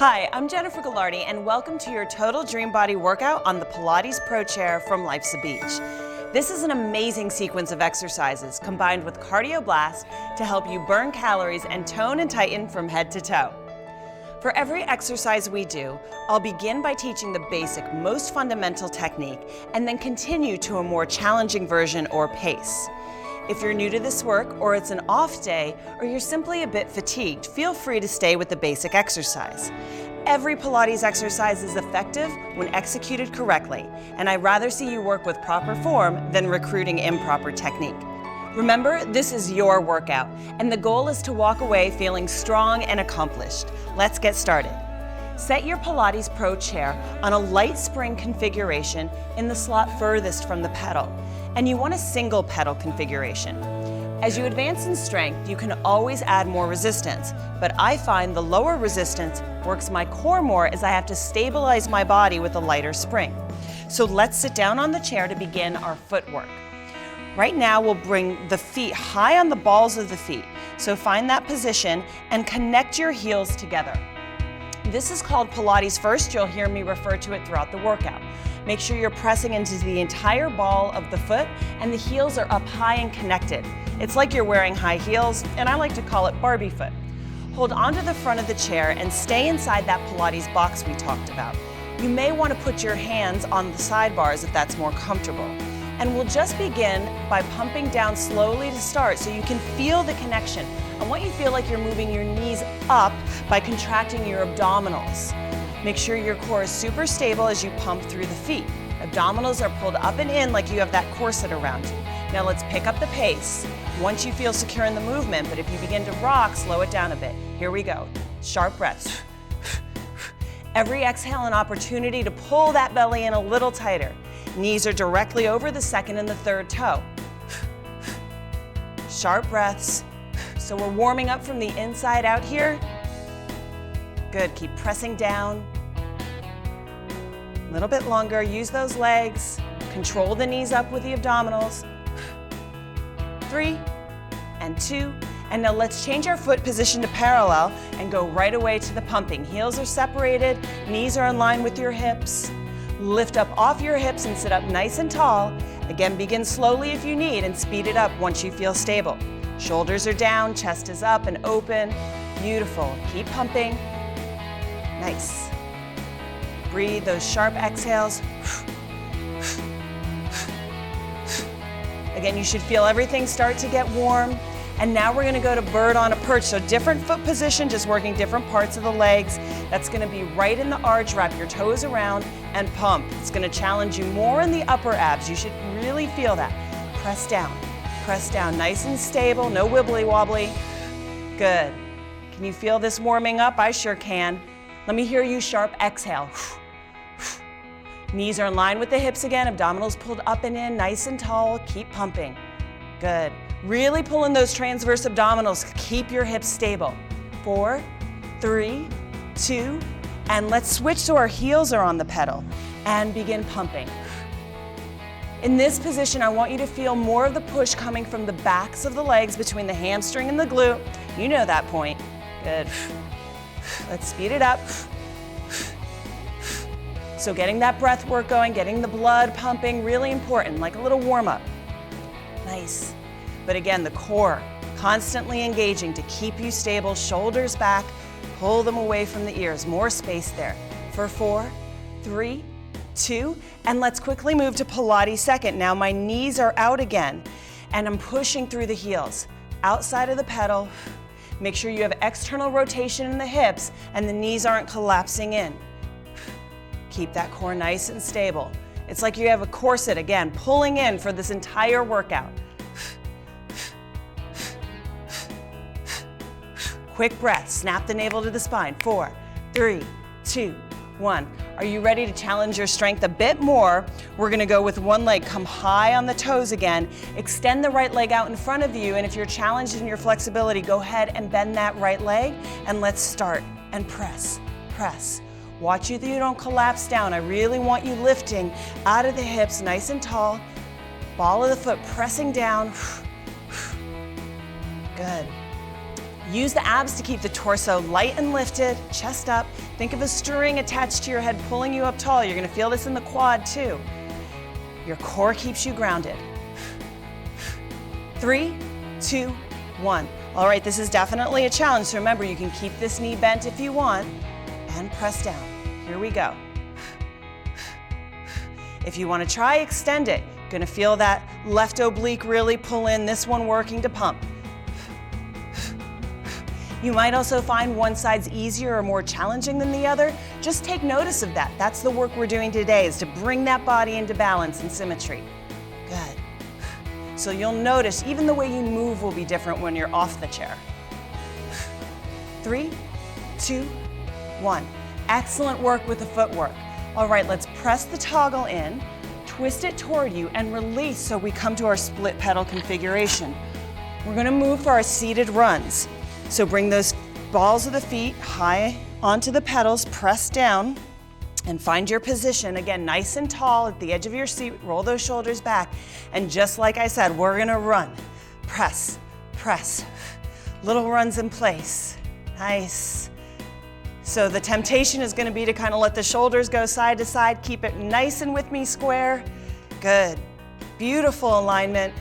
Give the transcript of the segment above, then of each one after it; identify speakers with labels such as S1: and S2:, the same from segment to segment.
S1: Hi, I'm Jennifer Gallardi, and welcome to your Total Dream Body workout on the Pilates Pro Chair from Life's a Beach. This is an amazing sequence of exercises combined with Cardio Blast to help you burn calories and tone and tighten from head to toe. For every exercise we do, I'll begin by teaching the basic, most fundamental technique and then continue to a more challenging version or pace. If you're new to this work, or it's an off day, or you're simply a bit fatigued, feel free to stay with the basic exercise. Every Pilates exercise is effective when executed correctly, and I'd rather see you work with proper form than recruiting improper technique. Remember, this is your workout, and the goal is to walk away feeling strong and accomplished. Let's get started. Set your Pilates Pro Chair on a light spring configuration in the slot furthest from the pedal, and you want a single pedal configuration. As you advance in strength, you can always add more resistance, but I find the lower resistance works my core more as I have to stabilize my body with a lighter spring. So let's sit down on the chair to begin our footwork. Right now, we'll bring the feet high on the balls of the feet. So find that position and connect your heels together. This is called Pilates First. You'll hear me refer to it throughout the workout. Make sure you're pressing into the entire ball of the foot and the heels are up high and connected. It's like you're wearing high heels, and I like to call it Barbie foot. Hold onto the front of the chair and stay inside that Pilates box we talked about. You may want to put your hands on the sidebars if that's more comfortable. And we'll just begin by pumping down slowly to start so you can feel the connection. I want you to feel like you're moving your knees up by contracting your abdominals. Make sure your core is super stable as you pump through the feet. Abdominals are pulled up and in like you have that corset around you. Now let's pick up the pace. Once you feel secure in the movement, but if you begin to rock, slow it down a bit. Here we go. Sharp breaths. Every exhale an opportunity to pull that belly in a little tighter. Knees are directly over the second and the third toe. Sharp breaths. So we're warming up from the inside out here. Good, keep pressing down. A little bit longer, use those legs. Control the knees up with the abdominals. 3 and 2. And now let's change our foot position to parallel and go right away to the pumping. Heels are separated, knees are in line with your hips. Lift up off your hips and sit up nice and tall. Again, begin slowly if you need and speed it up once you feel stable. Shoulders are down, chest is up and open. Beautiful. Keep pumping. Nice. Breathe those sharp exhales. Again, you should feel everything start to get warm. And now we're going to go to bird on a perch. So different foot position, just working different parts of the legs. That's going to be right in the arch. Wrap your toes around and pump. It's going to challenge you more in the upper abs. You should really feel that. Press down, nice and stable, no wibbly wobbly. Good. Can you feel this warming up? I sure can. Let me hear you sharp exhale. Knees are in line with the hips again, abdominals pulled up and in, nice and tall. Keep pumping. Good. Really pulling those transverse abdominals. Keep your hips stable. 4, 3, 2, and let's switch so our heels are on the pedal and begin pumping. In this position, I want you to feel more of the push coming from the backs of the legs between the hamstring and the glute. You know that point. Good. Let's speed it up. So getting that breath work going, getting the blood pumping, really important, like a little warm-up. Nice. But again, the core, constantly engaging to keep you stable, shoulders back, pull them away from the ears, more space there. For 4, 3, 2, and let's quickly move to Pilates second. Now my knees are out again, and I'm pushing through the heels. Outside of the pedal, make sure you have external rotation in the hips and the knees aren't collapsing in. Keep that core nice and stable. It's like you have a corset, again, pulling in for this entire workout. Quick breath, snap the navel to the spine. 4, 3, 2, 1. Are you ready to challenge your strength a bit more? We're gonna go with one leg, come high on the toes again, extend the right leg out in front of you, and if you're challenged in your flexibility, go ahead and bend that right leg, and let's start and press, press. Watch you that you don't collapse down. I really want you lifting out of the hips, nice and tall. Ball of the foot pressing down. Good. Use the abs to keep the torso light and lifted, chest up. Think of a string attached to your head pulling you up tall. You're gonna feel this in the quad too. Your core keeps you grounded. 3, 2, 1. All right, this is definitely a challenge, so remember, you can keep this knee bent if you want, and press down. Here we go. If you want to try, extend it. Gonna feel that left oblique really pull in, this one working to pump. You might also find one side's easier or more challenging than the other. Just take notice of that. That's the work we're doing today, is to bring that body into balance and symmetry. Good. So you'll notice even the way you move will be different when you're off the chair. 3, 2, 1. Excellent work with the footwork. All right, let's press the toggle in, twist it toward you, and release so we come to our split pedal configuration. We're gonna move for our seated runs. So bring those balls of the feet high onto the pedals, press down, and find your position. Again, nice and tall at the edge of your seat, roll those shoulders back. And just like I said, we're gonna run, press, press. Little runs in place, nice. So the temptation is gonna be to kind of let the shoulders go side to side, keep it nice and with me square. Good, beautiful alignment,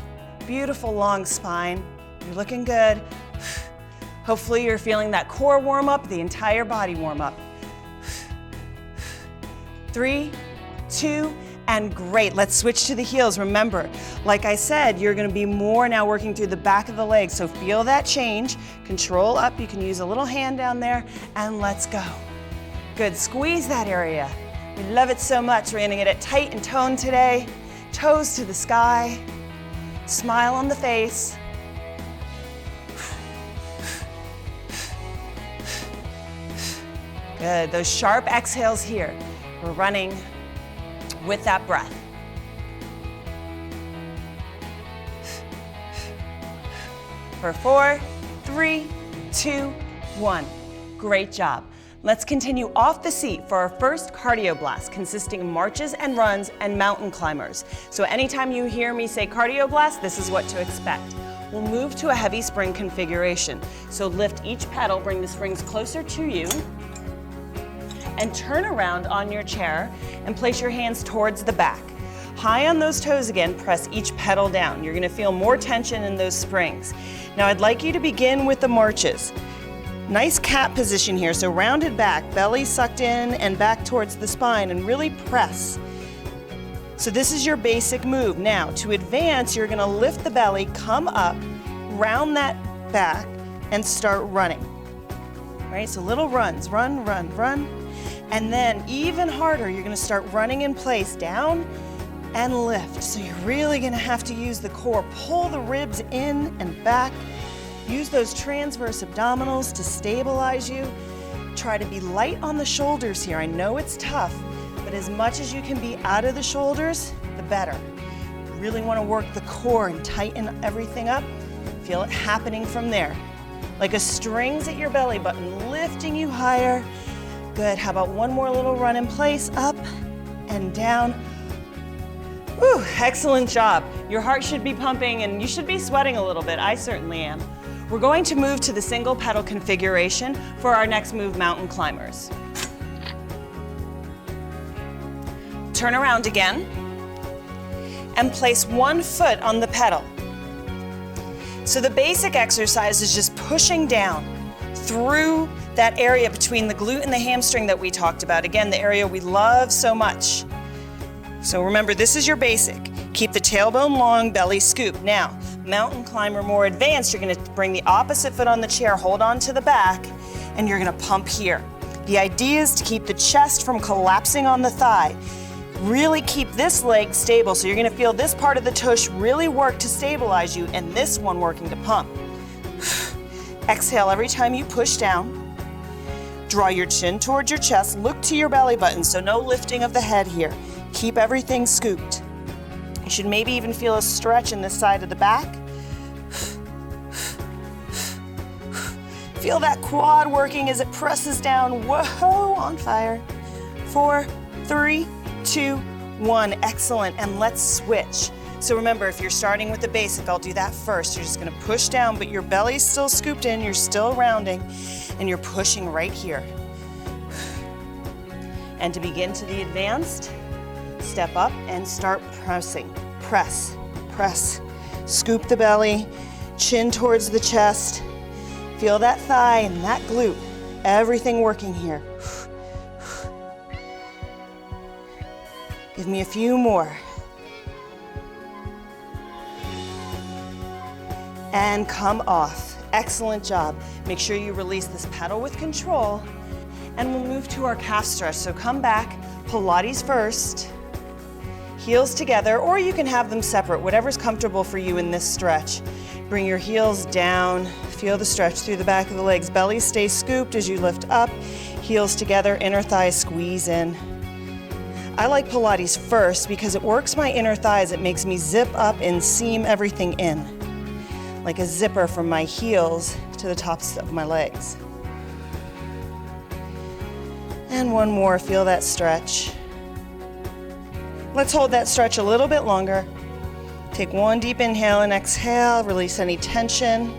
S1: beautiful long spine. You're looking good. Hopefully you're feeling that core warm up, the entire body warm up. 3, 2, and great. Let's switch to the heels. Remember, like I said, you're gonna be more now working through the back of the legs, so feel that change. Control up, you can use a little hand down there, and let's go. Good, squeeze that area. We love it so much. We're gonna get it tight and toned today. Toes to the sky, smile on the face. Good, those sharp exhales here. We're running with that breath. For 4, 3, 2, 1. Great job. Let's continue off the seat for our first cardio blast, consisting of marches and runs and mountain climbers. So anytime you hear me say cardio blast, this is what to expect. We'll move to a heavy spring configuration. So lift each pedal, bring the springs closer to you, and turn around on your chair and place your hands towards the back. High on those toes again, press each pedal down. You're gonna feel more tension in those springs. Now I'd like you to begin with the marches. Nice cat position here, so rounded back, belly sucked in and back towards the spine, and really press. So this is your basic move. Now to advance, you're gonna lift the belly, come up, round that back, and start running. All right, so little runs, run, run, run. And then even harder, you're gonna start running in place, down and lift. So you're really gonna have to use the core. Pull the ribs in and back. Use those transverse abdominals to stabilize you. Try to be light on the shoulders here. I know it's tough, but as much as you can be out of the shoulders, the better. You really wanna work the core and tighten everything up. Feel it happening from there. Like a strings at your belly button, lifting you higher. Good, how about one more little run in place, up and down. Whew, excellent job. Your heart should be pumping and you should be sweating a little bit. I certainly am. We're going to move to the single pedal configuration for our next move, mountain climbers. Turn around again and place one foot on the pedal. So the basic exercise is just pushing down through that area between the glute and the hamstring that we talked about. Again, the area we love so much. So remember, this is your basic. Keep the tailbone long, belly scoop. Now, mountain climber more advanced, you're gonna bring the opposite foot on the chair, hold on to the back, and you're gonna pump here. The idea is to keep the chest from collapsing on the thigh. Really keep this leg stable, so you're gonna feel this part of the tush really work to stabilize you, and this one working to pump. Exhale every time you push down. Draw your chin towards your chest, look to your belly button, so no lifting of the head here. Keep everything scooped. You should maybe even feel a stretch in this side of the back. Feel that quad working as it presses down. Whoa, on fire. 4, 3, 2, 1. Excellent. And let's switch. So remember, if you're starting with the basic, I'll do that first. You're just gonna push down, but your belly's still scooped in, you're still rounding, and you're pushing right here. And to begin to the advanced, step up and start pressing. Press, press. Scoop the belly, chin towards the chest. Feel that thigh and that glute. Everything working here. Give me a few more. And come off. Excellent job. Make sure you release this pedal with control. And we'll move to our calf stretch. So come back, Pilates first, heels together, or you can have them separate, whatever's comfortable for you in this stretch. Bring your heels down, feel the stretch through the back of the legs. Belly stays scooped as you lift up, heels together, inner thighs squeeze in. I like Pilates first because it works my inner thighs. It makes me zip up and seam everything in, like a zipper from my heels to the tops of my legs. And one more, feel that stretch. Let's hold that stretch a little bit longer. Take one deep inhale and exhale, release any tension.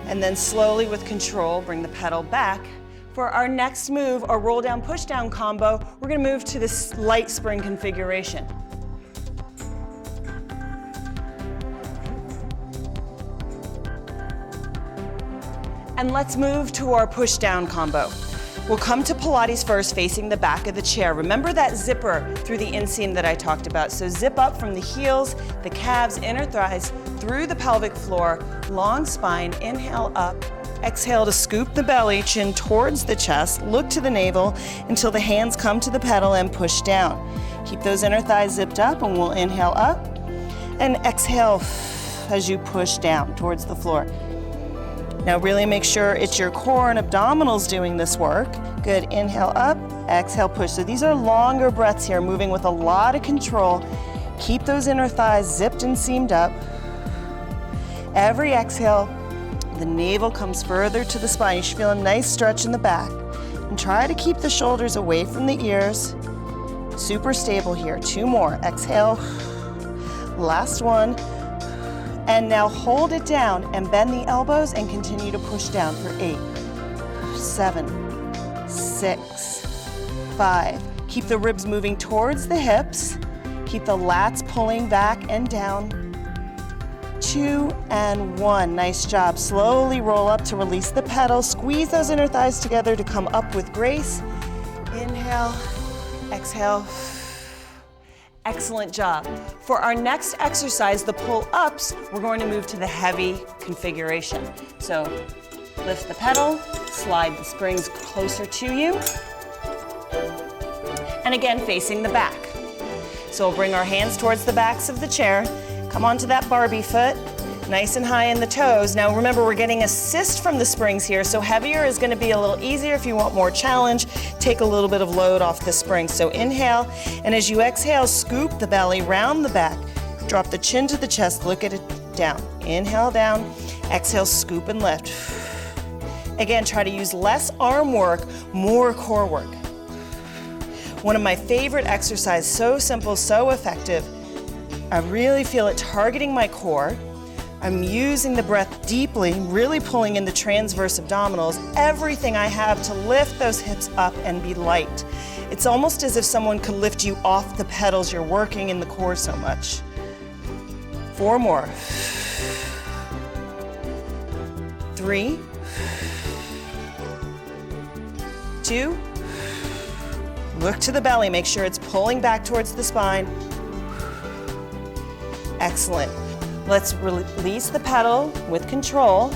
S1: And then slowly with control, bring the pedal back. For our next move, our roll down, push down combo, we're gonna move to this light spring configuration. And let's move to our push down combo. We'll come to Pilates first, facing the back of the chair. Remember that zipper through the inseam that I talked about. So zip up from the heels, the calves, inner thighs, through the pelvic floor, long spine, inhale up. Exhale to scoop the belly, chin towards the chest, look to the navel until the hands come to the pedal and push down. Keep those inner thighs zipped up and we'll inhale up and exhale as you push down towards the floor. Now really make sure it's your core and abdominals doing this work. Good, inhale up, exhale push. So these are longer breaths here, moving with a lot of control. Keep those inner thighs zipped and seamed up. Every exhale, the navel comes further to the spine. You should feel a nice stretch in the back. And try to keep the shoulders away from the ears. Super stable here. Two more. Exhale. Last one. And now hold it down and bend the elbows and continue to push down for 8, 7, 6, 5. Keep the ribs moving towards the hips. Keep the lats pulling back and down. 2 and 1. Nice job. Slowly roll up to release the pedal. Squeeze those inner thighs together to come up with grace. Inhale, exhale. Excellent job. For our next exercise, the pull-ups, we're going to move to the heavy configuration. So lift the pedal, slide the springs closer to you, and again facing the back. So we'll bring our hands towards the backs of the chair, come onto that Barbie foot, nice and high in the toes. Now remember, we're getting assist from the springs here, so heavier is going to be a little easier. If you want more challenge, take a little bit of load off the springs. So inhale, and as you exhale, scoop the belly, round the back, drop the chin to the chest, look at it down. Inhale down, exhale, scoop and lift. Again, try to use less arm work, more core work. One of my favorite exercises, so simple, so effective. I really feel it targeting my core. I'm using the breath deeply, really pulling in the transverse abdominals, everything I have to lift those hips up and be light. It's almost as if someone could lift you off the pedals. You're working in the core so much. 4 more. 3, 2, look to the belly, make sure it's pulling back towards the spine. Excellent. Let's release the pedal with control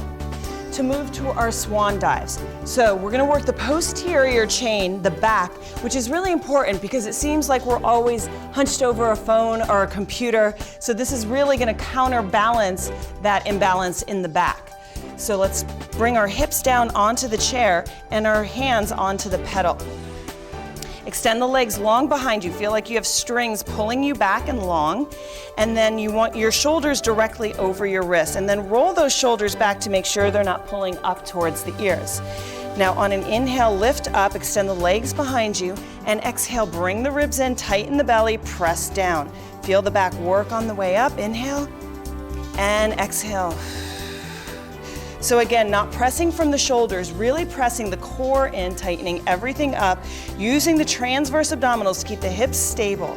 S1: to move to our swan dives. So we're gonna work the posterior chain, the back, which is really important because it seems like we're always hunched over a phone or a computer. So this is really gonna counterbalance that imbalance in the back. So let's bring our hips down onto the chair and our hands onto the pedal. Extend the legs long behind you. Feel like you have strings pulling you back and long. And then you want your shoulders directly over your wrists. And then roll those shoulders back to make sure they're not pulling up towards the ears. Now on an inhale, lift up, extend the legs behind you, and exhale, bring the ribs in, tighten the belly, press down. Feel the back work on the way up. Inhale and exhale. So again, not pressing from the shoulders, really pressing the core in, tightening everything up, using the transverse abdominals to keep the hips stable.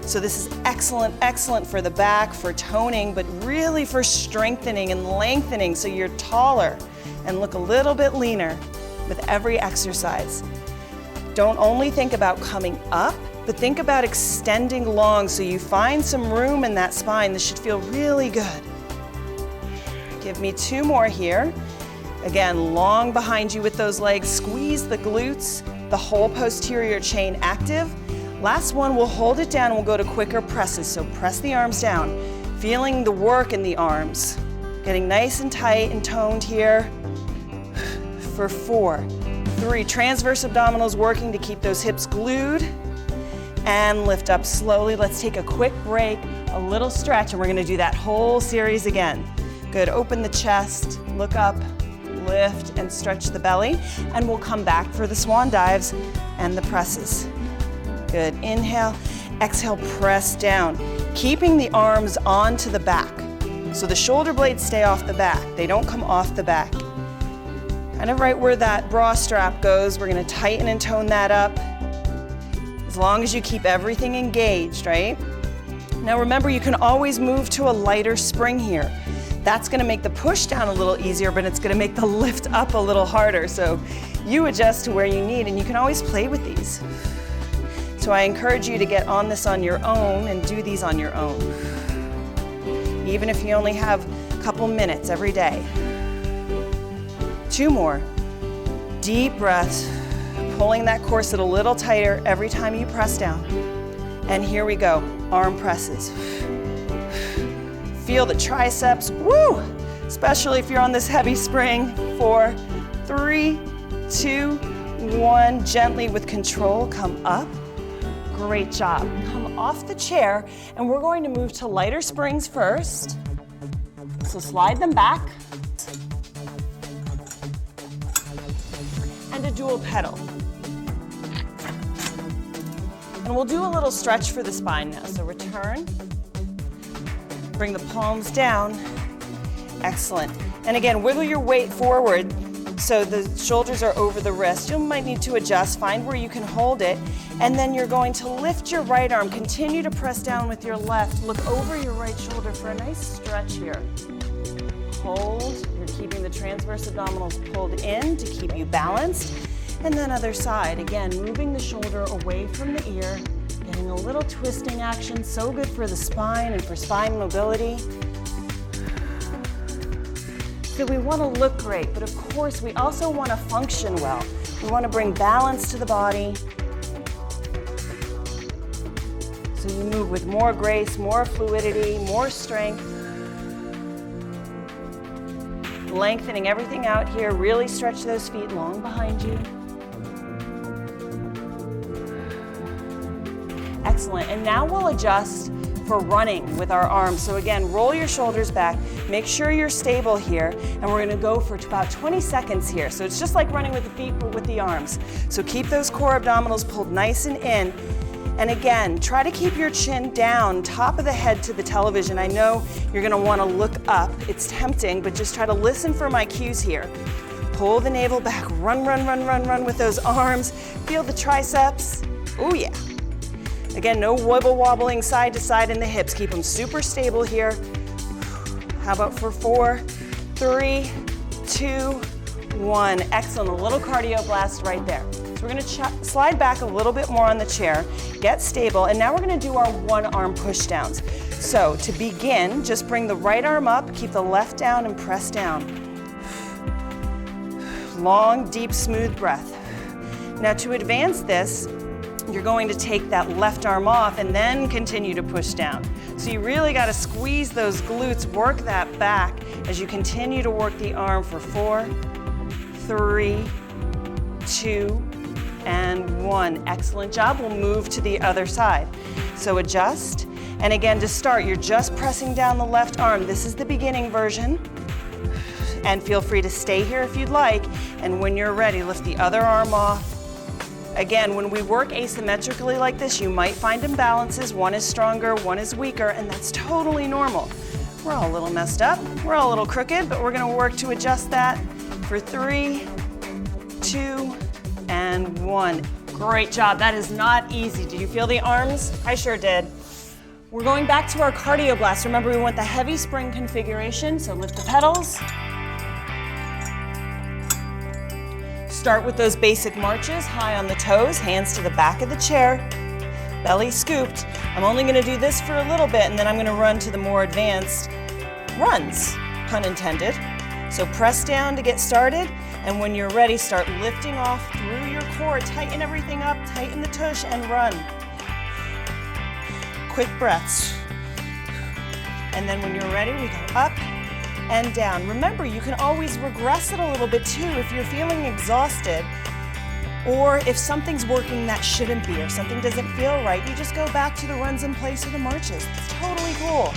S1: So this is excellent, excellent for the back, for toning, but really for strengthening and lengthening so you're taller and look a little bit leaner with every exercise. Don't only think about coming up, but think about extending long so you find some room in that spine. This should feel really good. Give me 2 more here. Again, long behind you with those legs. Squeeze the glutes, the whole posterior chain active. Last one, we'll hold it down and we'll go to quicker presses. So press the arms down, feeling the work in the arms. Getting nice and tight and toned here. For 4, 3, transverse abdominals working to keep those hips glued. And lift up slowly. Let's take a quick break, a little stretch, and we're gonna do that whole series again. Good, open the chest, look up, lift, and stretch the belly. And we'll come back for the swan dives and the presses. Good, inhale, exhale, press down. Keeping the arms onto the back. So the shoulder blades stay off the back. They don't come off the back. Kind of right where that bra strap goes, we're gonna tighten and tone that up. As long as you keep everything engaged, right? Now remember, you can always move to a lighter spring here. That's gonna make the push down a little easier, but it's gonna make the lift up a little harder. So you adjust to where you need, and you can always play with these. So I encourage you to get on this on your own and do these on your own. Even if you only have a couple minutes every day. 2 more. Deep breaths, pulling that corset a little tighter every time you press down. And here we go, arm presses. Feel the triceps, woo! Especially if you're on this heavy spring. 4, 3, 2, 1. Gently with control, come up. Great job. Come off the chair, and we're going to move to lighter springs first. So slide them back. And a dual pedal. And we'll do a little stretch for the spine now. So return, bring the palms down. Excellent. And again, wiggle your weight forward so the shoulders are over the wrist. You might need to adjust, find where you can hold it. And then you're going to lift your right arm. Continue to press down with your left. Look over your right shoulder for a nice stretch here. Hold. You're keeping the transverse abdominals pulled in to keep you balanced. And then other side. Again, moving the shoulder away from the ear, getting a little twisting action. So good for the spine and for spine mobility. So we want to look great, but of course we also want to function well. We want to bring balance to the body. So you move with more grace, more fluidity, more strength. Lengthening everything out here. Really stretch those feet long behind you. Excellent. And now we'll adjust for running with our arms. So again, roll your shoulders back. Make sure you're stable here. And we're going to go for about 20 seconds here. So it's just like running with the feet, but with the arms. So keep those core abdominals pulled nice and in. And again, try to keep your chin down, top of the head to the television. I know you're gonna wanna look up. It's tempting, but just try to listen for my cues here. Pull the navel back, run, run, run, run, run with those arms. Feel the triceps. Oh yeah. Again, no wibble wobbling side to side in the hips. Keep them super stable here. How about for 4, 3, 2, 1. Excellent, a little cardio blast right there. So we're gonna slide back a little bit more on the chair, get stable, and now we're gonna do our one arm push downs. So to begin, just bring the right arm up, keep the left down and press down. Long, deep, smooth breath. Now to advance this, you're going to take that left arm off and then continue to push down. So you really gotta squeeze those glutes, work that back as you continue to work the arm for 4, 3, 2, and 1. Excellent job. We'll move to the other side. So adjust. And again, to start, you're just pressing down the left arm. This is the beginning version. and feel free to stay here if you'd like. And when you're ready, lift the other arm off. Again, when we work asymmetrically like this, you might find imbalances. One is stronger, one is weaker, and that's totally normal. We're all a little messed up, we're all a little crooked, but we're gonna work to adjust that for 3, 2, and 1. Great job, that is not easy. Did you feel the arms? I sure did. We're going back to our cardio blast. Remember, we want the heavy spring configuration, so lift the pedals. Start with those basic marches, high on the toes, hands to the back of the chair, belly scooped. I'm only gonna do this for a little bit, and then I'm gonna run to the more advanced runs, pun intended. So press down to get started, and when you're ready, start lifting off through your core. Tighten everything up, tighten the tush, and run. Quick breaths. And then when you're ready, we go up and down. Remember, you can always regress it a little bit too if you're feeling exhausted, or if something's working that shouldn't be, or something doesn't feel right, you just go back to the runs in place or the marches. It's totally cool.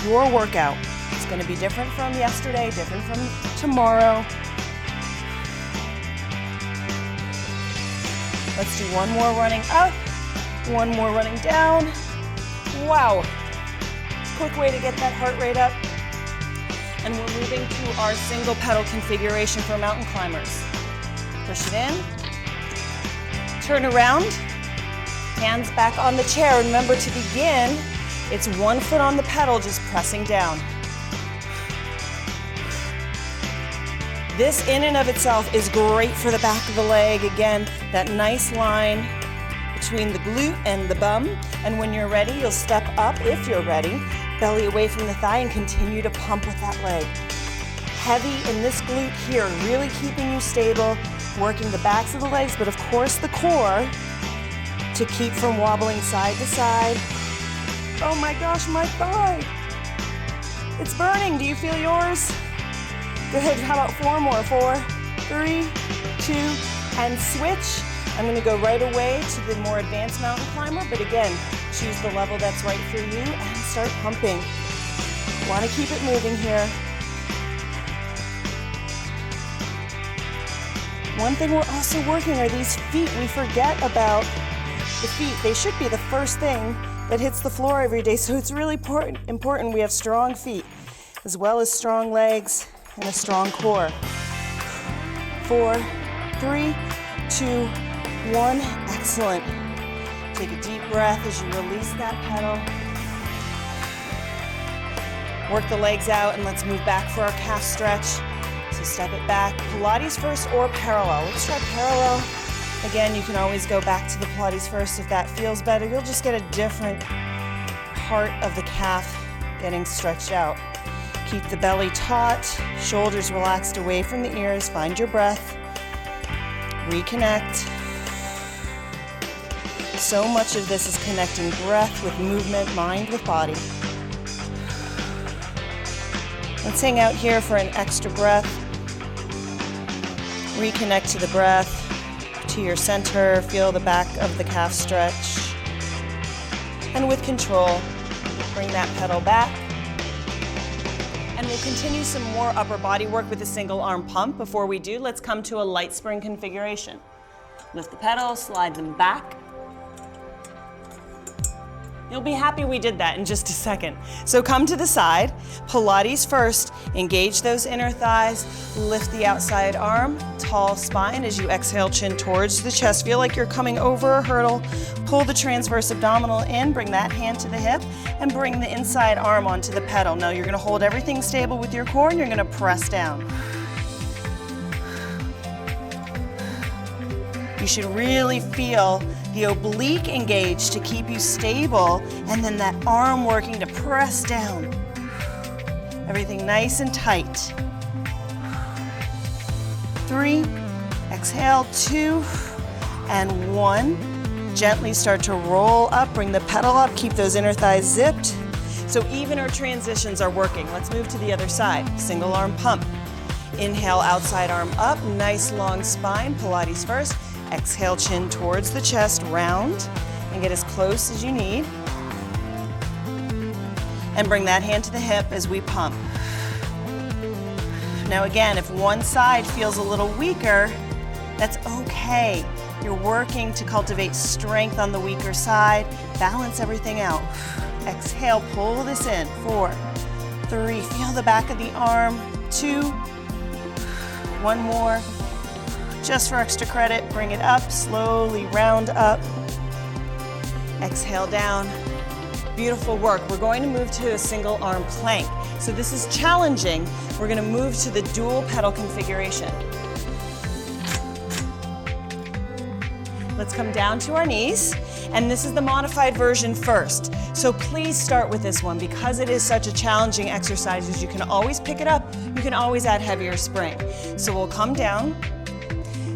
S1: Your workout is going to be different from yesterday, different from tomorrow. Let's do one more running up, one more running down. Wow. Quick way to get that heart rate up. And we're moving to our single pedal configuration for mountain climbers. Push it in, turn around, hands back on the chair. Remember, to begin, it's one foot on the pedal, just pressing down. This in and of itself is great for the back of the leg. Again, that nice line between the glute and the bum. And when you're ready, you'll step up, if you're ready, belly away from the thigh, and continue to pump with that leg. Heavy in this glute here, really keeping you stable, working the backs of the legs, but of course the core to keep from wobbling side to side. Oh my gosh, my thigh. It's burning. Do you feel yours? Good. How about 4 more? 4, 3, 2, and switch. I'm going to go right away to the more advanced mountain climber, but again, choose the level that's right for you and start pumping. Want to keep it moving here. One thing we're also working are these feet. We forget about the feet. They should be the first thing that hits the floor every day, so it's really important we have strong feet, as well as strong legs and a strong core. 4, 3, 2, 1, excellent. Take a deep breath as you release that pedal. Work the legs out, and let's move back for our calf stretch. So step it back, Pilates first or parallel. Let's try parallel. Again, you can always go back to the Pilates first if that feels better. You'll just get a different part of the calf getting stretched out. Keep the belly taut, shoulders relaxed away from the ears. Find your breath. Reconnect. So much of this is connecting breath with movement, mind with body. Let's hang out here for an extra breath. Reconnect to the breath, to your center. Feel the back of the calf stretch. And with control, bring that pedal back. And we'll continue some more upper body work with a single arm pump. Before we do, let's come to a light spring configuration. Lift the pedals, slide them back. You'll be happy we did that in just a second. So come to the side, Pilates first, engage those inner thighs, lift the outside arm, tall spine as you exhale, chin towards the chest. Feel like you're coming over a hurdle. Pull the transverse abdominal in, bring that hand to the hip, and bring the inside arm onto the pedal. Now you're gonna hold everything stable with your core, and you're gonna press down. You should really feel the oblique engage to keep you stable, and then that arm working to press down. Everything nice and tight. 3, exhale, 2, and 1. Gently start to roll up, bring the pedal up, keep those inner thighs zipped. So even our transitions are working. Let's move to the other side. Single arm pump. Inhale, outside arm up, nice long spine, Pilates first. Exhale, chin towards the chest, round, and get as close as you need. And bring that hand to the hip as we pump. Now again, if one side feels a little weaker, that's okay. You're working to cultivate strength on the weaker side. Balance everything out. Exhale, pull this in. 4, 3, feel the back of the arm. 2, 1 more. Just for extra credit, bring it up, slowly round up. Exhale down. Beautiful work. We're going to move to a single arm plank. So this is challenging. We're going to move to the dual pedal configuration. Let's come down to our knees, and this is the modified version first. So please start with this one because it is such a challenging exercise. As you can always pick it up, you can always add heavier spring. So we'll come down,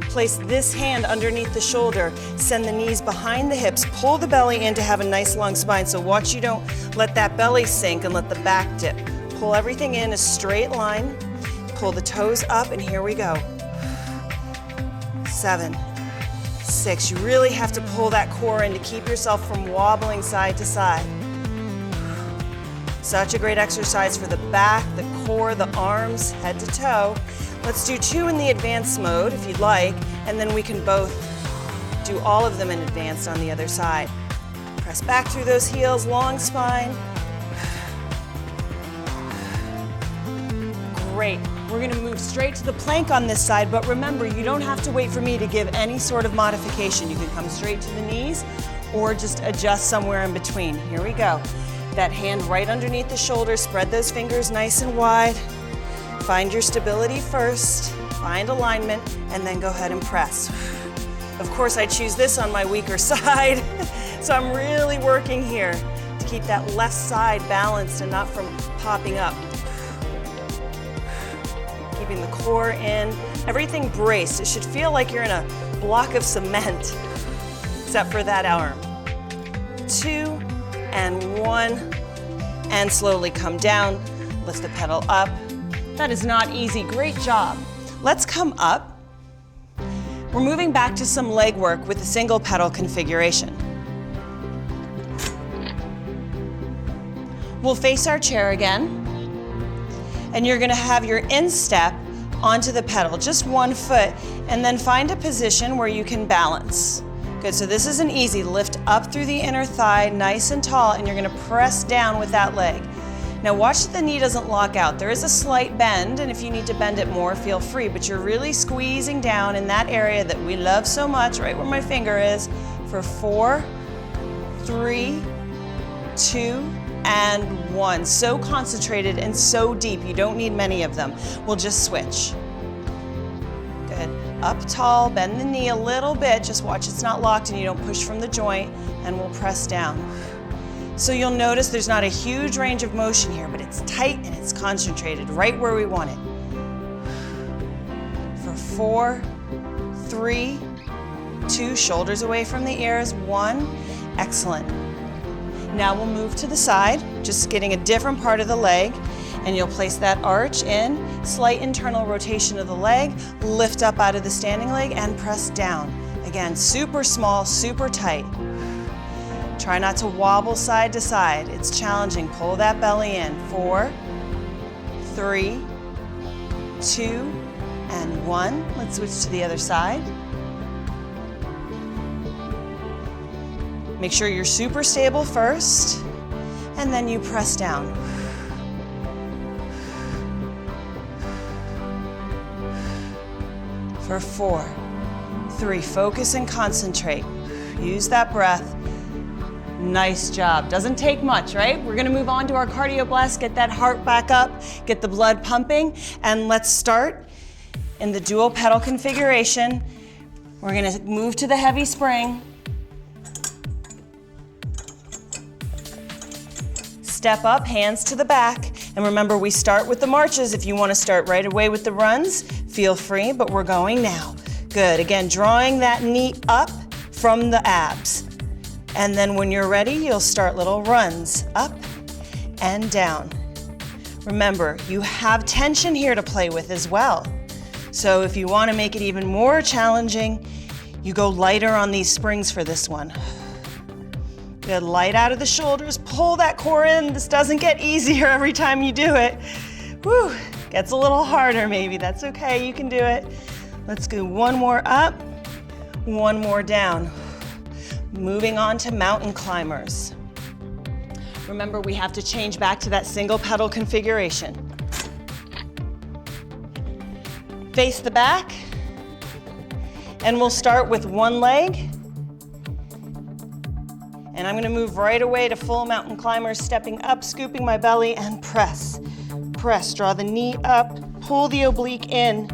S1: place this hand underneath the shoulder, send the knees behind the hips, pull the belly in to have a nice long spine. So watch you don't let that belly sink and let the back dip. Pull everything in a straight line, pull the toes up, and here we go. 7, 6, you really have to pull that core in to keep yourself from wobbling side to side. Such a great exercise for the back, the core, the arms, head to toe. Let's do 2 in the advanced mode if you'd like, and then we can both do all of them in advanced on the other side. Press back through those heels, long spine. Great. We're going to move straight to the plank on this side, but remember, you don't have to wait for me to give any sort of modification. You can come straight to the knees or just adjust somewhere in between. Here we go. That hand right underneath the shoulder, spread those fingers nice and wide. Find your stability first, find alignment, and then go ahead and press. Of course, I choose this on my weaker side, so I'm really working here to keep that left side balanced and not from popping up. Keeping the core in, everything braced. It should feel like you're in a block of cement, except for that arm. 2 and 1, and slowly come down, lift the pedal up. That is not easy, great job. Let's come up. We're moving back to some leg work with the single pedal configuration. We'll face our chair again. And you're going to have your instep onto the pedal, just 1 foot, and then find a position where you can balance. Good, so this isn't easy. Lift up through the inner thigh, nice and tall, and you're going to press down with that leg. Now watch that the knee doesn't lock out. There is a slight bend, and if you need to bend it more, feel free, but you're really squeezing down in that area that we love so much, right where my finger is, for 4, 3, 2, and 1. So concentrated and so deep, you don't need many of them. We'll just switch. Good. Up tall, bend the knee a little bit, just watch it's not locked and you don't push from the joint, and we'll press down. So you'll notice there's not a huge range of motion here, but it's tight and it's concentrated right where we want it. For 4, 3, 2, shoulders away from the ears, 1, excellent. Now we'll move to the side, just getting a different part of the leg, and you'll place that arch in, slight internal rotation of the leg, lift up out of the standing leg, and press down. Again, super small, super tight. Try not to wobble side to side. It's challenging. Pull that belly in. 4, 3, 2, and 1. Let's switch to the other side. Make sure you're super stable first, and then you press down. For 4, 3, focus and concentrate. Use that breath. Nice job. Doesn't take much, right? We're gonna move on to our cardio blast, get that heart back up, get the blood pumping, and let's start in the dual pedal configuration. We're gonna move to the heavy spring. Step up, hands to the back. And remember, we start with the marches. If you want to start right away with the runs, feel free, but we're going now. Good. Again, drawing that knee up from the abs. And then when you're ready, you'll start little runs up and down. Remember, you have tension here to play with as well. So if you want to make it even more challenging, you go lighter on these springs for this one. Good, light out of the shoulders, pull that core in. This doesn't get easier every time you do it. Woo. Gets a little harder maybe, that's okay, you can do it. Let's go one more up, one more down. Moving on to mountain climbers. Remember, we have to change back to that single pedal configuration. Face the back, and we'll start with one leg. And I'm gonna move right away to full mountain climbers, stepping up, scooping my belly, and press. Press, draw the knee up, pull the oblique in.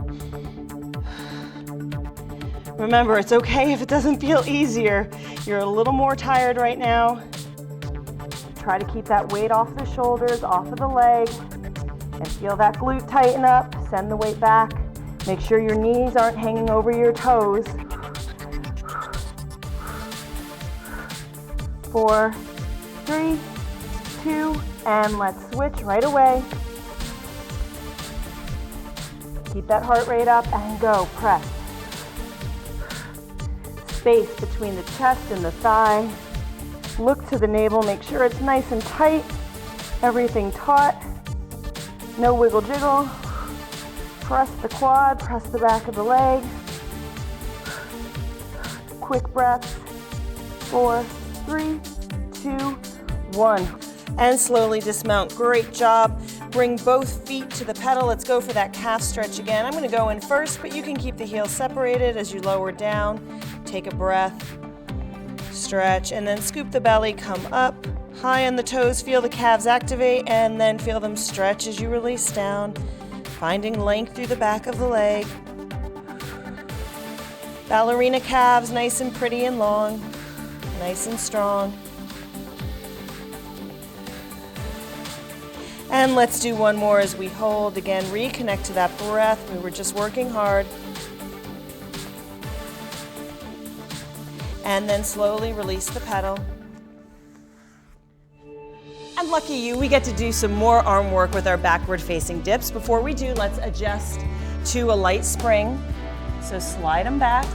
S1: Remember, it's okay if it doesn't feel easier. You're a little more tired right now. Try to keep that weight off the shoulders, off of the leg, and feel that glute tighten up. Send the weight back. Make sure your knees aren't hanging over your toes. 4, 3, 2, and let's switch right away. Keep that heart rate up and go, press. Space between the chest and the thigh. Look to the navel, make sure it's nice and tight. Everything taut. No wiggle jiggle. Press the quad, press the back of the leg. Quick breaths. 4, 3, 2, 1. And slowly dismount. Great job. Bring both feet to the pedal. Let's go for that calf stretch again. I'm going to go in first, but you can keep the heels separated as you lower down. Take a breath. Stretch, and then scoop the belly, come up, high on the toes, feel the calves activate, and then feel them stretch as you release down, finding length through the back of the leg. Ballerina calves, nice and pretty and long, nice and strong. And let's do one more as we hold. Again, reconnect to that breath. We were just working hard. And then slowly release the pedal. And lucky you, we get to do some more arm work with our backward facing dips. Before we do, let's adjust to a light spring. So slide them back.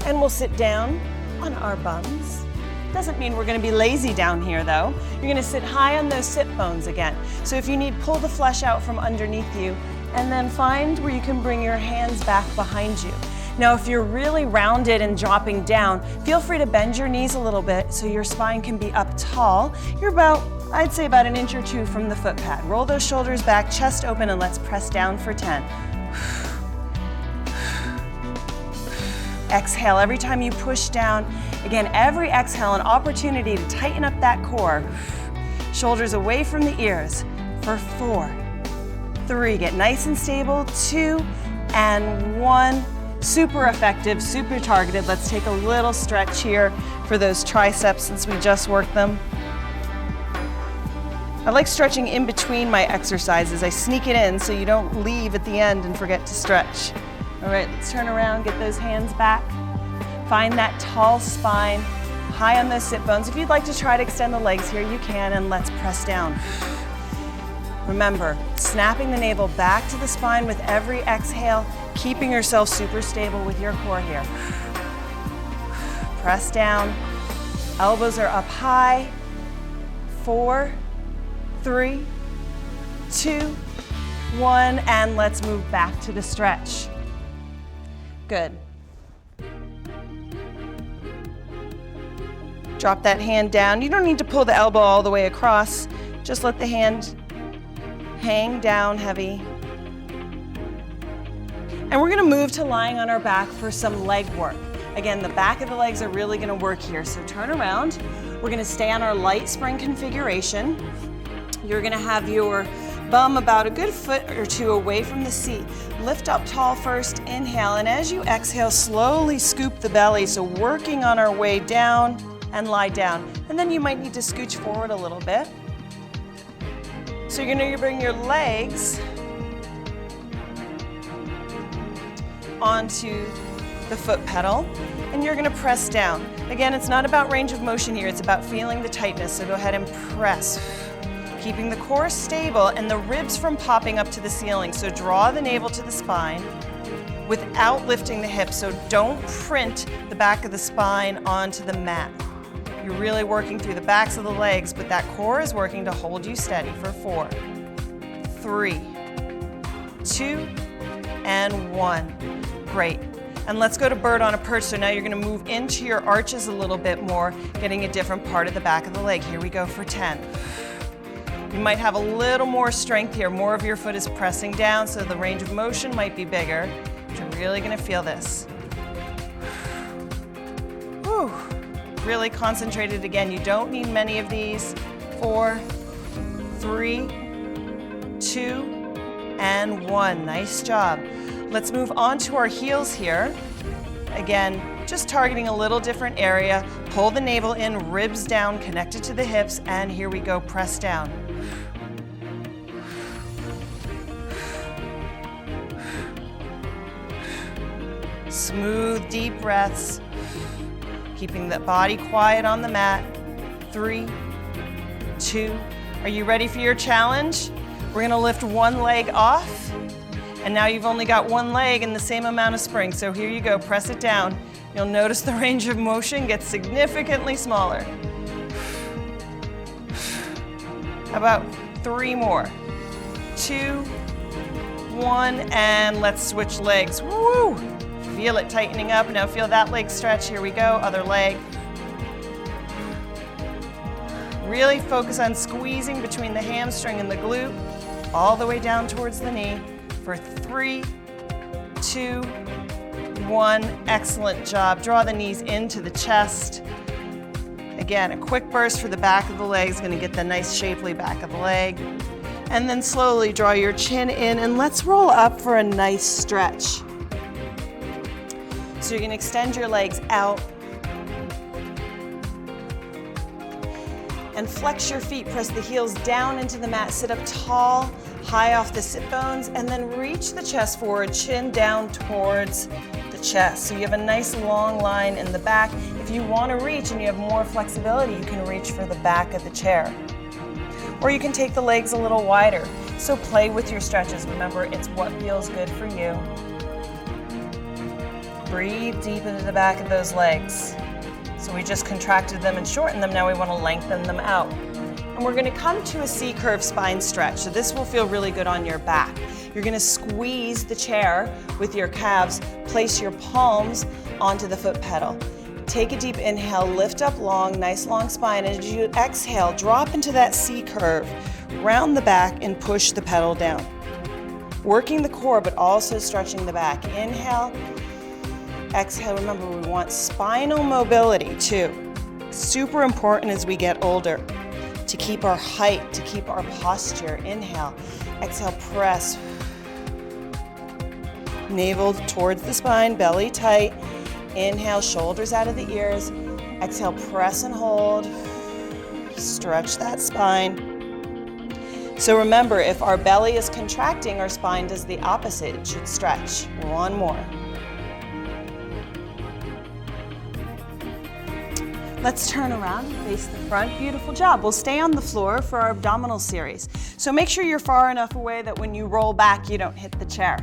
S1: And we'll sit down on our bums. Doesn't mean we're gonna be lazy down here though. You're gonna sit high on those sit bones again. So if you need, pull the flesh out from underneath you, and then find where you can bring your hands back behind you. Now, if you're really rounded and dropping down, feel free to bend your knees a little bit so your spine can be up tall. You're about, I'd say about an inch or two from the foot pad. Roll those shoulders back, chest open, and let's press down for 10. Exhale every time you push down. Again, every exhale, an opportunity to tighten up that core. Shoulders away from the ears for 4, 3, get nice and stable, 2, and 1. Super effective, super targeted. Let's take a little stretch here for those triceps since we just worked them. I like stretching in between my exercises. I sneak it in so you don't leave at the end and forget to stretch. All right, let's turn around, get those hands back. Find that tall spine, high on those sit bones. If you'd like to try to extend the legs here, you can, and let's press down. Remember, snapping the navel back to the spine with every exhale, keeping yourself super stable with your core here. Press down, elbows are up high. 4, 3, 2, 1, and let's move back to the stretch. Good. Drop that hand down. You don't need to pull the elbow all the way across. Just let the hand hang down heavy. And we're gonna move to lying on our back for some leg work. Again, the back of the legs are really gonna work here. So turn around. We're gonna stay on our light spring configuration. You're gonna have your bum about a good foot or two away from the seat. Lift up tall first, inhale, and as you exhale, slowly scoop the belly. So working on our way down and lie down. And then you might need to scooch forward a little bit. So you're gonna bring your legs onto the foot pedal, and you're gonna press down. Again, it's not about range of motion here, it's about feeling the tightness, so go ahead and press. Keeping the core stable and the ribs from popping up to the ceiling, so draw the navel to the spine without lifting the hips, so don't print the back of the spine onto the mat. You're really working through the backs of the legs, but that core is working to hold you steady for 4, 3, 2, and 1. Great. And let's go to bird on a perch. So now you're going to move into your arches a little bit more, getting a different part of the back of the leg. Here we go for 10. You might have a little more strength here. More of your foot is pressing down, so the range of motion might be bigger. But you're really going to feel this. Whew. Really concentrated again. You don't need many of these. 4, 3, 2, and 1. Nice job. Let's move on to our heels here. Again, just targeting a little different area. Pull the navel in, ribs down, connected to the hips, and here we go, press down. Smooth, deep breaths. Keeping the body quiet on the mat. 3, 2. Are you ready for your challenge? We're gonna lift one leg off. And now you've only got one leg and the same amount of spring. So here you go, press it down. You'll notice the range of motion gets significantly smaller. How about 3 more? 2, 1, and let's switch legs. Woo! Feel it tightening up. Now feel that leg stretch. Here we go, other leg. Really focus on squeezing between the hamstring and the glute, all the way down towards the knee. For 3, 2, 1. Excellent job. Draw the knees into the chest. Again, a quick burst for the back of the leg is going to get the nice shapely back of the leg. And then slowly draw your chin in and let's roll up for a nice stretch. So you're going to extend your legs out and flex your feet. Press the heels down into the mat. Sit up tall, high off the sit bones, and then reach the chest forward, chin down towards the chest. So you have a nice long line in the back. If you want to reach and you have more flexibility, you can reach for the back of the chair. Or you can take the legs a little wider. So play with your stretches. Remember, it's what feels good for you. Breathe deep into the back of those legs. So we just contracted them and shortened them. Now we want to lengthen them out. And we're going to come to a C-curve spine stretch. So this will feel really good on your back. You're going to squeeze the chair with your calves. Place your palms onto the foot pedal. Take a deep inhale, lift up long, nice long spine. And as you exhale, drop into that C-curve, round the back and push the pedal down. Working the core, but also stretching the back. Inhale, exhale. Remember, we want spinal mobility too. Super important as we get older. To keep our height, to keep our posture. Inhale, exhale, press. Navel towards the spine, belly tight. Inhale, shoulders out of the ears. Exhale, press and hold. Stretch that spine. So remember, if our belly is contracting, our spine does the opposite. It should stretch. One more. Let's turn around and face the front. Beautiful job. We'll stay on the floor for our abdominal series. So make sure you're far enough away that when you roll back, you don't hit the chair.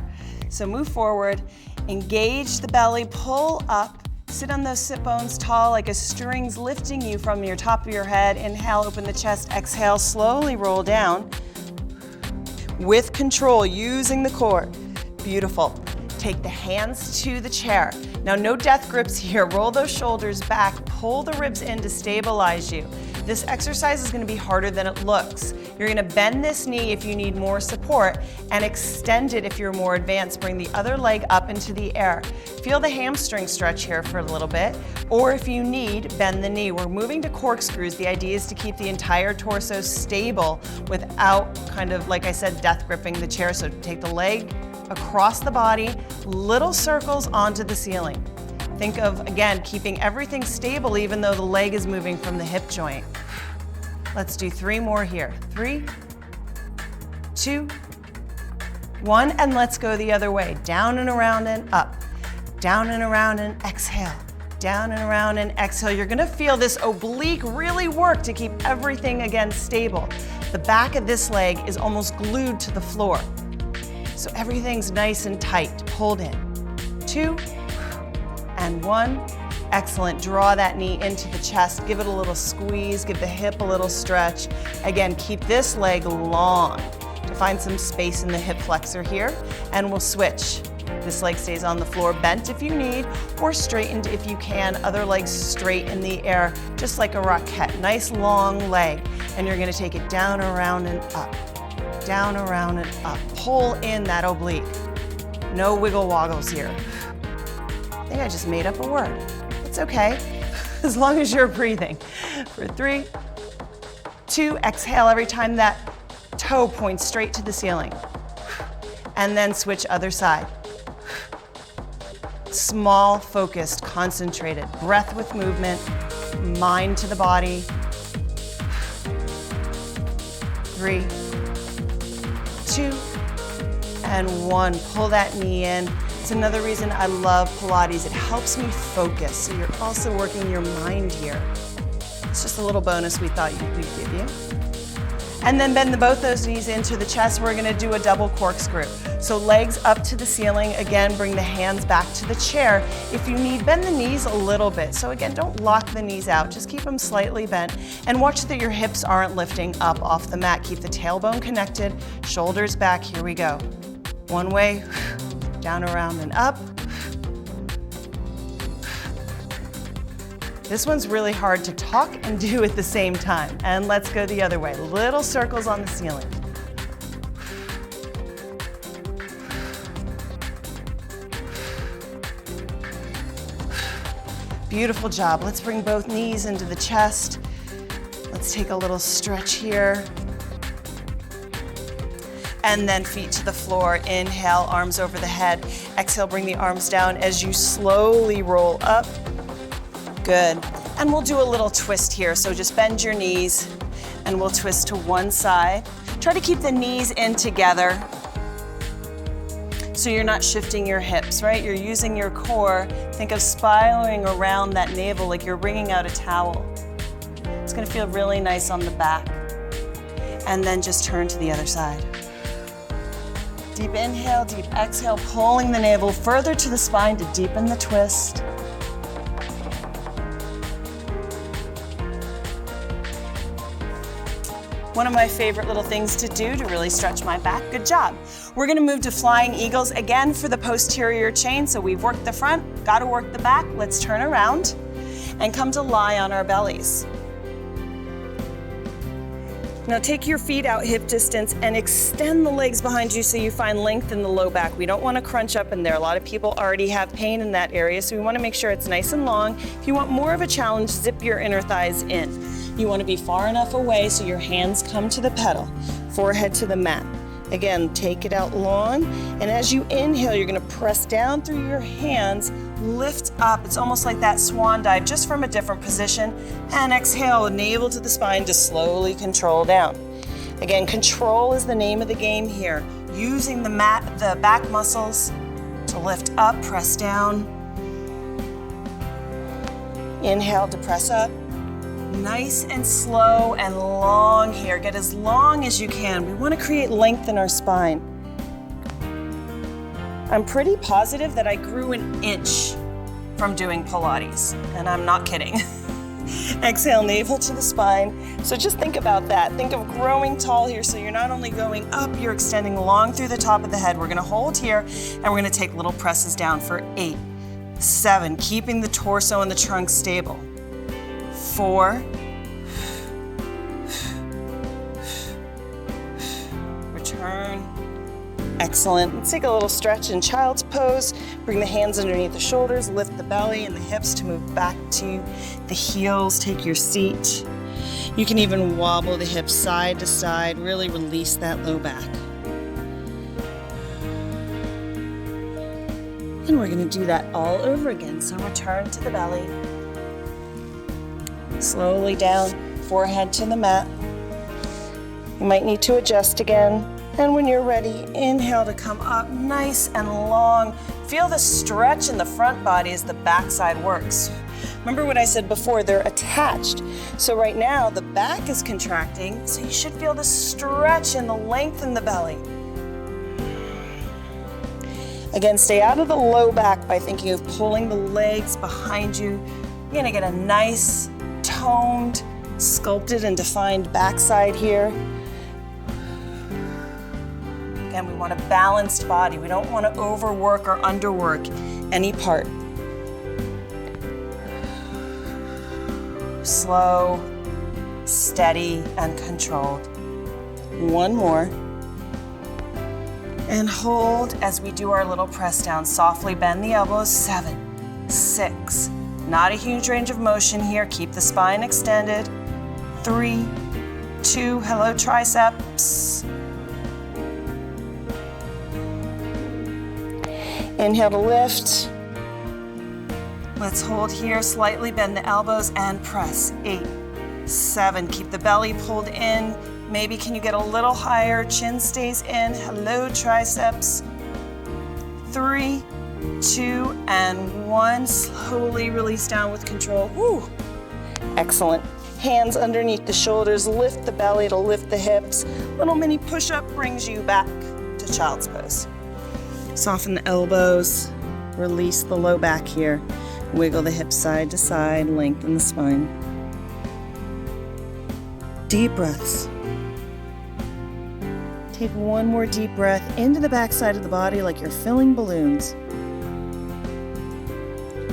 S1: So move forward, engage the belly, pull up, sit on those sit bones tall like a string's lifting you from your top of your head. Inhale, open the chest. Exhale, slowly roll down. With control, using the core. Beautiful. Take the hands to the chair. Now, no death grips here. Roll those shoulders back, pull the ribs in to stabilize you. This exercise is going to be harder than it looks. You're going to bend this knee if you need more support and extend it if you're more advanced. Bring the other leg up into the air. Feel the hamstring stretch here for a little bit, or if you need, bend the knee. We're moving to corkscrews. The idea is to keep the entire torso stable without kind of, like I said, death gripping the chair. So take the leg across the body, little circles onto the ceiling. Think of, again, keeping everything stable even though the leg is moving from the hip joint. Let's do 3 more here. 3, 2, 1, and let's go the other way. Down and around and up. Down and around and exhale. Down and around and exhale. You're gonna feel this oblique really work to keep everything, again, stable. The back of this leg is almost glued to the floor. So everything's nice and tight, pulled in. 2, and 1, Excellent. Draw that knee into the chest. Give it a little squeeze. Give the hip a little stretch. Again, keep this leg long to find some space in the hip flexor here, and we'll switch. This leg stays on the floor, bent if you need, or straightened if you can. Other legs straight in the air, just like a rocket. Nice long leg. And you're gonna take it down, around, and up. Down, around, and up. Pull in that oblique. No wiggle woggles here. I think I just made up a word. It's okay, as long as you're breathing. For 3, 2, exhale every time that toe points straight to the ceiling. And then switch other side. Small, focused, concentrated. Breath with movement, mind to the body. 3, 2, and 1. Pull that knee in. It's another reason I love Pilates. It helps me focus, so you're also working your mind here. It's just a little bonus we thought we'd give you. And then bend both those knees into the chest. We're gonna do a double corkscrew. So legs up to the ceiling. Again, bring the hands back to the chair. If you need, bend the knees a little bit. So again, don't lock the knees out. Just keep them slightly bent. And watch that your hips aren't lifting up off the mat. Keep the tailbone connected, shoulders back. Here we go. One way, down, around, and up. This one's really hard to talk and do at the same time. And let's go the other way. Little circles on the ceiling. Beautiful job. Let's bring both knees into the chest. Let's take a little stretch here. And then feet to the floor. Inhale, arms over the head. Exhale, bring the arms down as you slowly roll up. Good. And we'll do a little twist here. So just bend your knees and we'll twist to one side. Try to keep the knees in together so you're not shifting your hips, right? You're using your core. Think of spiraling around that navel like you're wringing out a towel. It's gonna feel really nice on the back. And then just turn to the other side. Deep inhale, deep exhale, pulling the navel further to the spine to deepen the twist. One of my favorite little things to do to really stretch my back. Good job. We're gonna move to flying eagles again for the posterior chain. So we've worked the front, gotta work the back. Let's turn around and come to lie on our bellies. Now take your feet out hip distance and extend the legs behind you so you find length in the low back. We don't want to crunch up in there. A lot of people already have pain in that area, so we want to make sure it's nice and long. If you want more of a challenge, zip your inner thighs in. You want to be far enough away so your hands come to the pedal, forehead to the mat. Again, take it out long, and as you inhale, you're going to press down through your hands, lift up. It's almost like that swan dive, just from a different position, and exhale, navel to the spine to slowly control down. Again, control is the name of the game here. Using the back muscles to lift up, press down. Inhale to press up. Nice and slow and long here. Get as long as you can. We want to create length in our spine. I'm pretty positive that I grew an inch from doing Pilates, and I'm not kidding. Exhale, navel to the spine. So just think about that. Think of growing tall here, so you're not only going up, you're extending long through the top of the head. We're gonna hold here, and we're gonna take little presses down for 8, 7, keeping the torso and the trunk stable. 4, return. Excellent. Let's take a little stretch in child's pose. Bring the hands underneath the shoulders, lift the belly and the hips to move back to the heels. Take your seat. You can even wobble the hips side to side, really release that low back. And we're gonna do that all over again. So return to the belly. Slowly down, forehead to the mat. You might need to adjust again. And when you're ready, inhale to come up nice and long. Feel the stretch in the front body as the backside works. Remember what I said before, they're attached. So right now, the back is contracting, so you should feel the stretch and the length in the belly. Again, stay out of the low back by thinking of pulling the legs behind you. You're gonna get a nice, toned, sculpted and defined backside here. Again, we want a balanced body. We don't want to overwork or underwork any part. Slow, steady, and controlled. One more. And hold as we do our little press down. Softly bend the elbows. 7, 6. Not a huge range of motion here. Keep the spine extended. 3, 2, hello triceps. Inhale to lift. Let's hold here. Slightly bend the elbows and press. 8, 7. Keep the belly pulled in. Maybe can you get a little higher? Chin stays in. Hello, triceps. 3, 2, and 1. Slowly release down with control. Woo. Excellent. Hands underneath the shoulders. Lift the belly to lift the hips. Little mini push-up brings you back to child's pose. Soften the elbows. Release the low back here. Wiggle the hips side to side. Lengthen the spine. Deep breaths. Take one more deep breath into the back side of the body like you're filling balloons.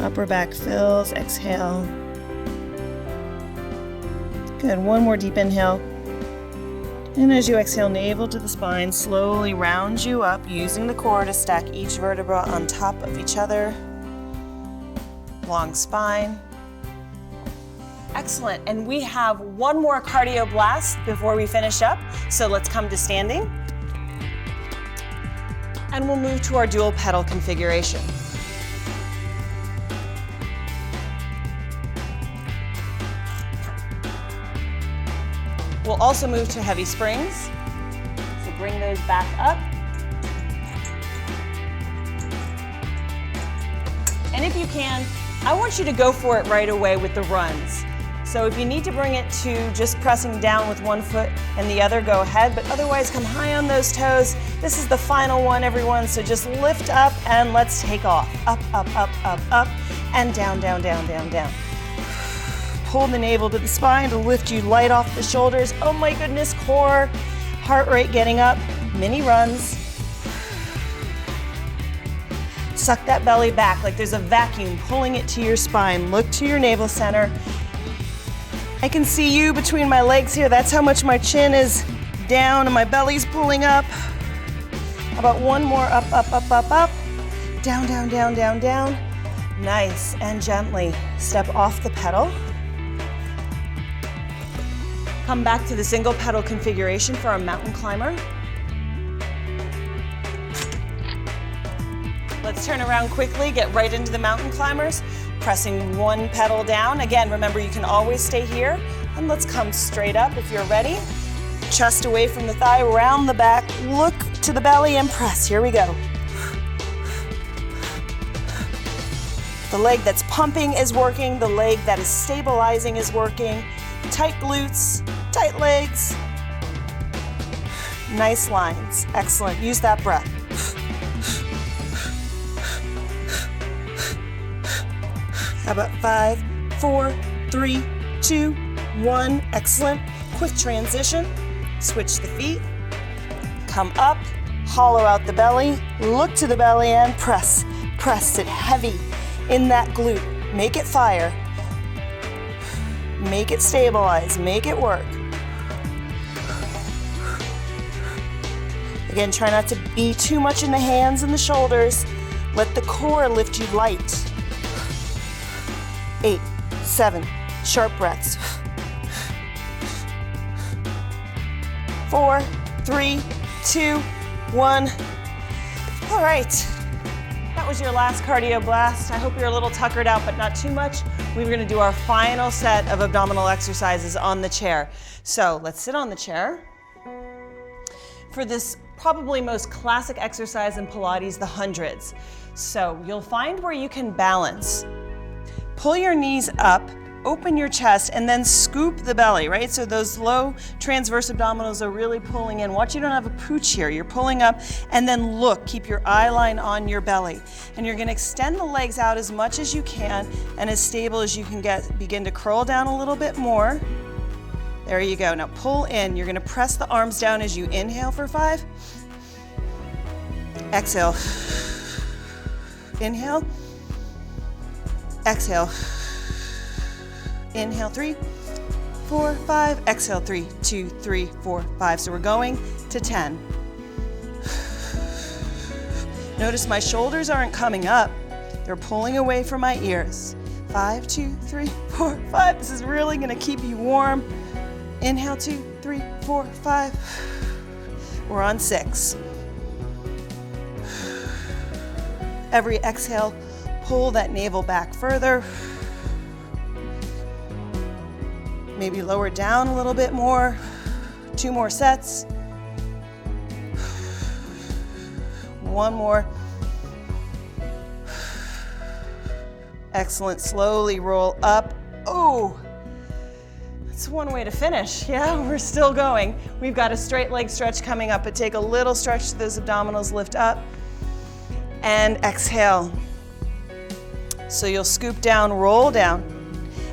S1: Upper back fills, exhale. Good, one more deep inhale. And as you exhale, navel to the spine, slowly round you up using the core to stack each vertebra on top of each other. Long spine. Excellent, and we have one more cardio blast before we finish up, so let's come to standing. And we'll move to our dual pedal configuration. We'll also move to heavy springs, so bring those back up. And if you can, I want you to go for it right away with the runs. So if you need to bring it to just pressing down with one foot and the other, go ahead, but otherwise come high on those toes. This is the final one, everyone, so just lift up and let's take off. Up, up, up, up, up, and down, down, down, down, down. Pull the navel to the spine to lift you light off the shoulders. Oh my goodness, core, heart rate getting up, mini runs. Suck that belly back like there's a vacuum pulling it to your spine. Look to your navel center. I can see you between my legs here. That's how much my chin is down and my belly's pulling up. How about one more? Up, up, up, up, up. Down, down, down, down, down. Nice, and gently step off the pedal. Come back to the single pedal configuration for our mountain climber. Let's turn around quickly, get right into the mountain climbers. Pressing one pedal down. Again, remember you can always stay here. And let's come straight up if you're ready. Chest away from the thigh, round the back, look to the belly and press. Here we go. The leg that's pumping is working. The leg that is stabilizing is working. Tight glutes, tight legs. Nice lines. Excellent. Use that breath. How about 5, 4, 3, 2, 1. Excellent. Quick transition. Switch the feet. Come up. Hollow out the belly. Look to the belly and press. Press it heavy in that glute. Make it fire. Make it stabilize. Make it work. Again, try not to be too much in the hands and the shoulders. Let the core lift you light. 8, 7, sharp breaths. 4, 3, 2, 1. All right, that was your last cardio blast. I hope you're a little tuckered out, but not too much. We're gonna do our final set of abdominal exercises on the chair. So let's sit on the chair. For this probably most classic exercise in Pilates, the hundreds. So you'll find where you can balance. Pull your knees up open your chest and then scoop the belly, right? So those low transverse abdominals are really pulling in. Watch you don't have a pooch here. You're pulling up and then look, keep your eye line on your belly. And you're gonna extend the legs out as much as you can and as stable as you can get. Begin to curl down a little bit more. There you go. Now pull in. You're gonna press the arms down as you inhale for 5. Exhale. Inhale. Exhale. Inhale, 3, 4, 5. Exhale, 3, 2, 3, 4, 5. So we're going to 10. Notice my shoulders aren't coming up. They're pulling away from my ears. 5, 2, 3, 4, 5. This is really going to keep you warm. Inhale, 2, 3, 4, 5. We're on 6. Every exhale, pull that navel back further. Maybe lower down a little bit more. 2 more sets. 1 more. Excellent. Slowly roll up. Oh, that's one way to finish. Yeah, we're still going. We've got a straight leg stretch coming up, but take a little stretch to those abdominals, lift up, and exhale. So you'll scoop down, roll down,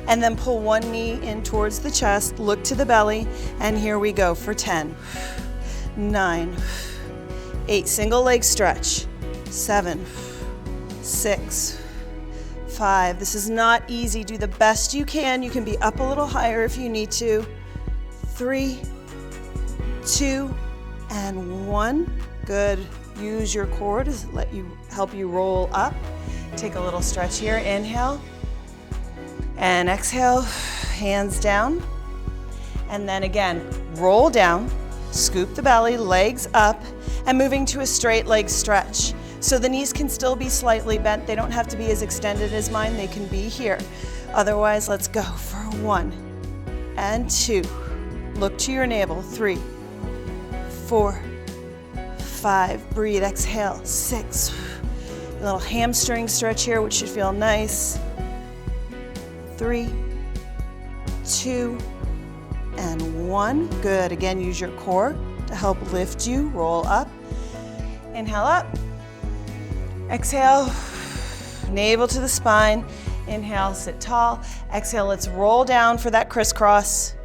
S1: and then pull one knee in towards the chest, look to the belly, and here we go for 10, 9, 8, single leg stretch, 7, 6, 5. This is not easy. Do the best you can. You can be up a little higher if you need to. 3, 2, and 1. Good. Use your core to help you roll up. Take a little stretch here. Inhale and exhale, hands down. And then again, roll down, scoop the belly, legs up, and moving to a straight leg stretch. So the knees can still be slightly bent. They don't have to be as extended as mine. They can be here. Otherwise, let's go for 1 and 2. Look to your navel. 3, 4, 5. Breathe. Exhale. 6. A little hamstring stretch here, which should feel nice. 3, 2, and 1. Good. Again, use your core to help lift you. Roll up. Inhale up. Exhale. Navel to the spine. Inhale, sit tall. Exhale, let's roll down for that crisscross.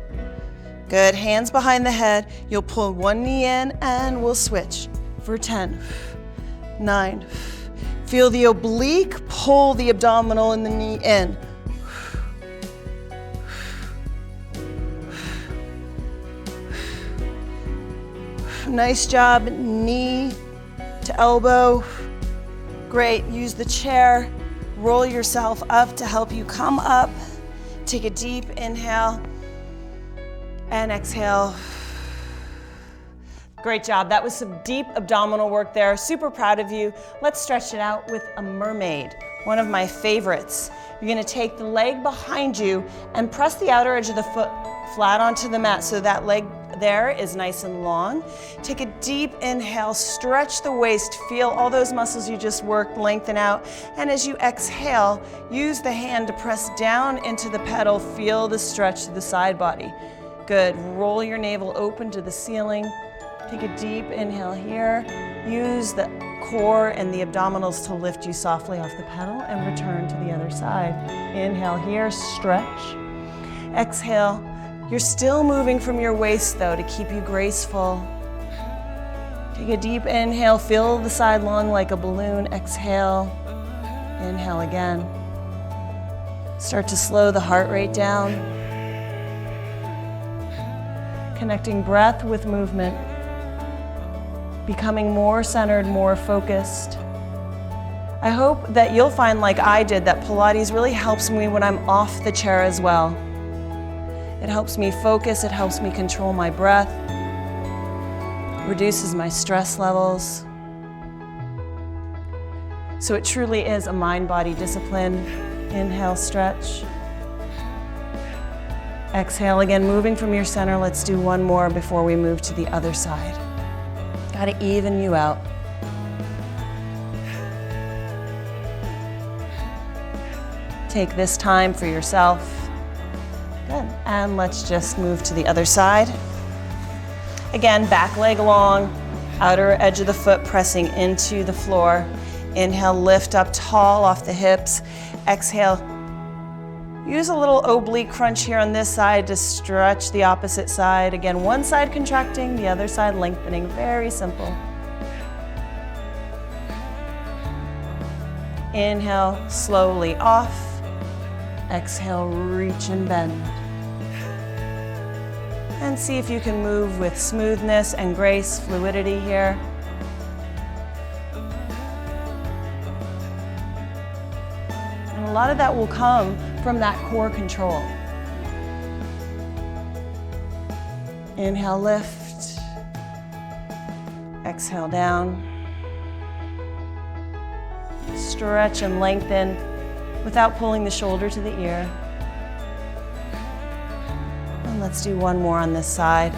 S1: Good. Hands behind the head. You'll pull one knee in and we'll switch for 10, 9. Feel the oblique, pull the abdominal and the knee in. Nice job, knee to elbow. Great, use the chair. Roll yourself up to help you come up. Take a deep inhale and exhale. Great job. That was some deep abdominal work there. Super proud of you. Let's stretch it out with a mermaid, one of my favorites. You're gonna take the leg behind you and press the outer edge of the foot flat onto the mat so that leg there is nice and long. Take a deep inhale, stretch the waist, feel all those muscles you just worked, lengthen out. And as you exhale, use the hand to press down into the pedal, feel the stretch to the side body. Good, roll your navel open to the ceiling. Take a deep inhale here. Use the core and the abdominals to lift you softly off the pedal and return to the other side. Inhale here, stretch. Exhale. You're still moving from your waist though to keep you graceful. Take a deep inhale, fill the side long like a balloon. Exhale, inhale again. Start to slow the heart rate down. Connecting breath with movement. Becoming more centered, more focused. I hope that you'll find, like I did, that Pilates really helps me when I'm off the chair as well. It helps me focus, it helps me control my breath, reduces my stress levels. So it truly is a mind-body discipline. Inhale, stretch. Exhale again, moving from your center. Let's do one more before we move to the other side. Gotta even you out. Take this time for yourself. Good. And let's just move to the other side. Again, back leg long, outer edge of the foot pressing into the floor. Inhale, lift up tall off the hips. Exhale, use a little oblique crunch here on this side to stretch the opposite side. Again, one side contracting, the other side lengthening. Very simple. Inhale, slowly off. Exhale, reach and bend. And see if you can move with smoothness and grace, fluidity here. And a lot of that will come from that core control. Inhale, lift. Exhale, down. Stretch and lengthen without pulling the shoulder to the ear. And let's do one more on this side.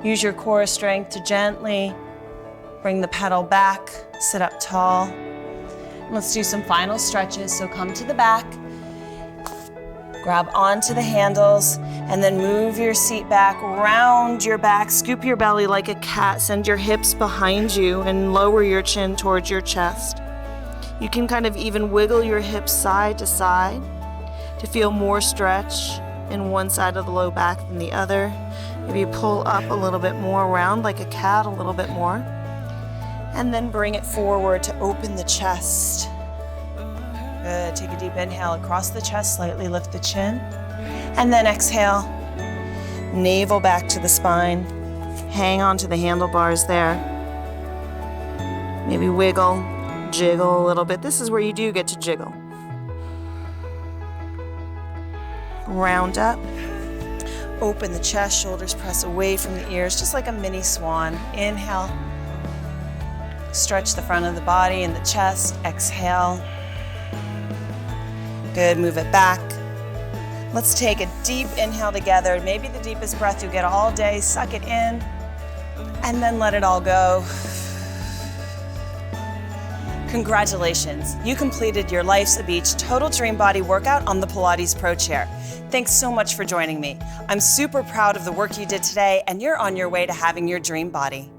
S1: Use your core strength to gently bring the pedal back, sit up tall. Let's do some final stretches. So come to the back, grab onto the handles, and then move your seat back, round your back, scoop your belly like a cat, send your hips behind you and lower your chin towards your chest. You can kind of even wiggle your hips side to side to feel more stretch in one side of the low back than the other. Maybe pull up a little bit more, round like a cat a little bit more. And then bring it forward to open the chest. Good, take a deep inhale across the chest, slightly lift the chin. And then exhale, navel back to the spine. Hang on to the handlebars there. Maybe wiggle, jiggle a little bit. This is where you do get to jiggle. Round up. Open the chest, shoulders press away from the ears, just like a mini swan. Inhale. Stretch the front of the body and the chest. Exhale. Good, move it back. Let's take a deep inhale together. Maybe the deepest breath you'll get all day. Suck it in and then let it all go. Congratulations, you completed your Life's a Beach Total Dream Body workout on the Pilates Pro Chair. Thanks so much for joining me. I'm super proud of the work you did today, and you're on your way to having your dream body.